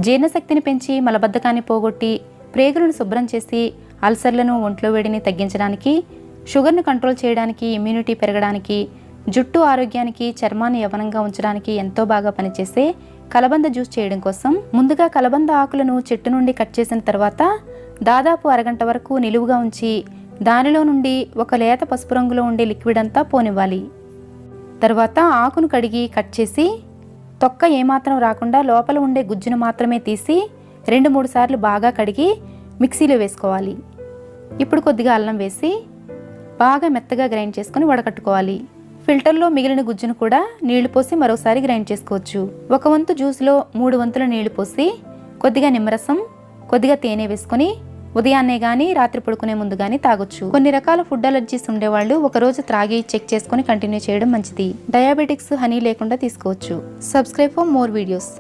జీర్ణశక్తిని పెంచి మలబద్ధకాన్ని పోగొట్టి ప్రేగులను శుభ్రం చేసి అల్సర్లను, ఒంట్లో వేడిని తగ్గించడానికి, షుగర్ను కంట్రోల్ చేయడానికి, ఇమ్యూనిటీ పెరగడానికి, జుట్టు ఆరోగ్యానికి, చర్మాన్ని యవ్వనంగా ఉంచడానికి ఎంతో బాగా పనిచేసే కలబంద జ్యూస్ చేయడం కోసం ముందుగా కలబంద ఆకులను చెట్టు నుండి కట్ చేసిన తర్వాత దాదాపు అరగంట వరకు నిలువుగా ఉంచి దానిలో నుండి ఒక లేత పసుపు రంగులో ఉండే లిక్విడ్ అంతా పోనివ్వాలి. తర్వాత ఆకును కడిగి కట్ చేసి తొక్క ఏమాత్రం రాకుండా లోపల ఉండే గుజ్జును మాత్రమే తీసి 2-3 సార్లు బాగా కడిగి మిక్సీలో వేసుకోవాలి. ఇప్పుడు కొద్దిగా అల్లం వేసి బాగా మెత్తగా గ్రైండ్ చేసుకొని వడకట్టుకోవాలి. ఫిల్టర్లో మిగిలిన గుజ్జును కూడా నీళ్లు పోసి మరోసారి గ్రైండ్ చేసుకోవచ్చు. 1 వంతు జ్యూస్లో 3 వంతుల నీళ్లు పోసి కొద్దిగా నిమ్మరసం, కొద్దిగా తేనె వేసుకొని ఉదయాన్నే కానీ రాత్రి పడుకునే ముందు కానీ తాగొచ్చు. కొన్ని రకాల ఫుడ్ అలర్జీస్ ఉండేవాళ్ళు ఒకరోజు త్రాగి చెక్ చేసుకొని కంటిన్యూ చేయడం మంచిది. డయాబెటిక్స్ హనీ లేకుండా తీసుకోవచ్చు. Subscribe for more videos.